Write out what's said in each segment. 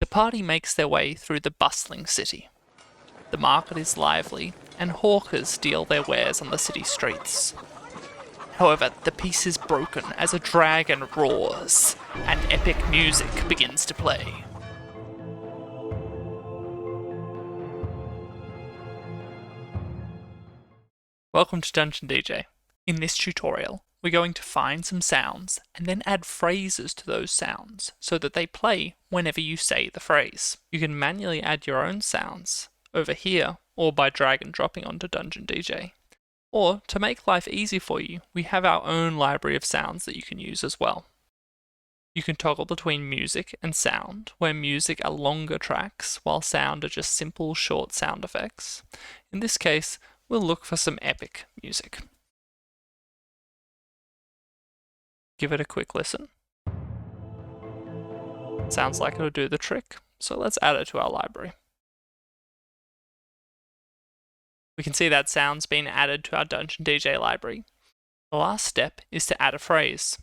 The party makes their way through the bustling city. The market is lively, and hawkers deal their wares on the city streets. However, the peace is broken as a dragon roars, and epic music begins to play. Welcome to DungeonDJ. In this tutorial, we're going to find some sounds and then add phrases to those sounds so that they play whenever you say the phrase. You can manually add your own sounds over here or by drag and dropping onto DungeonDJ. Or, to make life easy for you, we have our own library of sounds that you can use as well. You can toggle between music and sound, where music are longer tracks while sound are just simple short sound effects. In this case, we'll look for some epic music. Give it a quick listen. Sounds like it'll do the trick, so let's add it to our library. We can see that sound's been added to our DungeonDJ library. The last step is to add a phrase.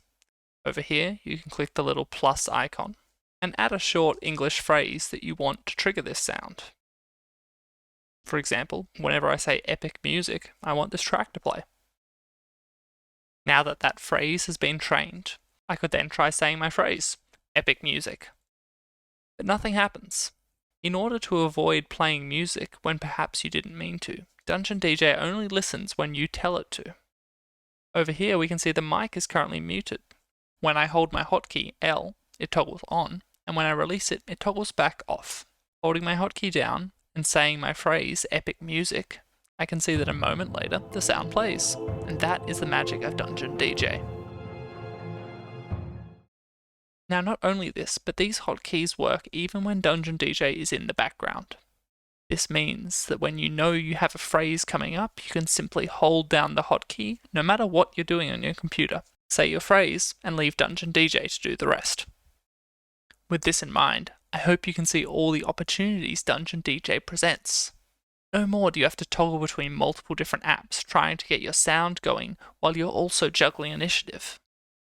Over here, you can click the little plus icon and add a short English phrase that you want to trigger this sound. For example, whenever I say epic music, I want this track to play. Now that that phrase has been trained, I could then try saying my phrase, epic music. But nothing happens. In order to avoid playing music when perhaps you didn't mean to, DungeonDJ only listens when you tell it to. Over here we can see the mic is currently muted. When I hold my hotkey L, it toggles on, and when I release it, it toggles back off. Holding my hotkey down and saying my phrase, epic music, I can see that a moment later the sound plays, and that is the magic of DungeonDJ. Now not only this, but these hotkeys work even when DungeonDJ is in the background. This means that when you know you have a phrase coming up, you can simply hold down the hotkey no matter what you're doing on your computer. Say your phrase and leave DungeonDJ to do the rest. With this in mind, I hope you can see all the opportunities DungeonDJ presents. No more do you have to toggle between multiple different apps trying to get your sound going while you're also juggling initiative.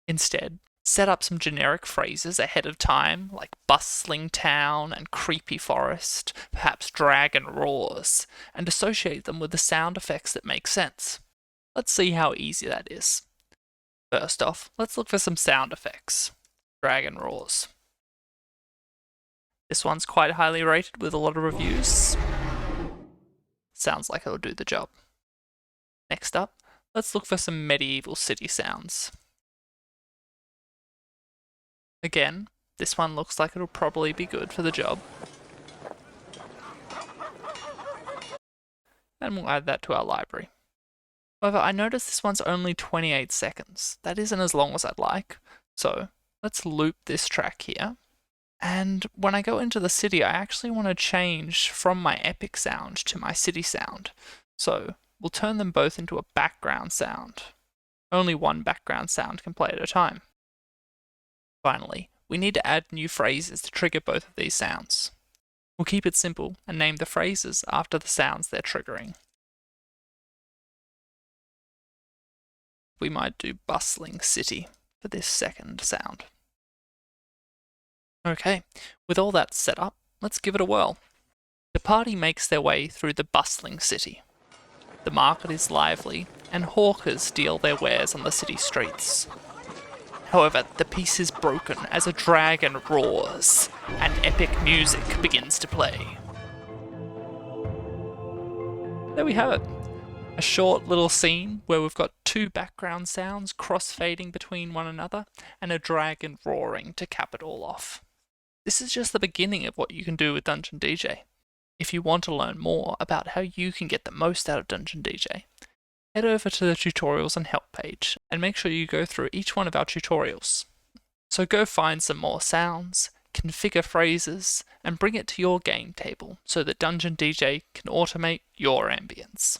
Instead, set up some generic phrases ahead of time, like bustling town and creepy forest, perhaps dragon roars, and associate them with the sound effects that make sense. Let's see how easy that is. First off, let's look for some sound effects. Dragon roars. This one's quite highly rated with a lot of reviews. Sounds like it'll do the job. Next up, let's look for some medieval city sounds. Again, this one looks like it'll probably be good for the job. And we'll add that to our library. However, I notice this one's only 28 seconds. That isn't as long as I'd like. So let's loop this track here. And when I go into the city, I actually want to change from my epic sound to my city sound. So we'll turn them both into a background sound. Only one background sound can play at a time. Finally, we need to add new phrases to trigger both of these sounds. We'll keep it simple and name the phrases after the sounds they're triggering. We might do bustling city for this second sound. Okay, with all that set up, let's give it a whirl. The party makes their way through the bustling city. The market is lively, and hawkers deal their wares on the city streets. However, the peace is broken as a dragon roars, and epic music begins to play. There we have it. A short little scene where we've got two background sounds cross-fading between one another, and a dragon roaring to cap it all off. This is just the beginning of what you can do with DungeonDJ. If you want to learn more about how you can get the most out of DungeonDJ, head over to the tutorials and help page and make sure you go through each one of our tutorials. So go find some more sounds, configure phrases, and bring it to your game table so that DungeonDJ can automate your ambience.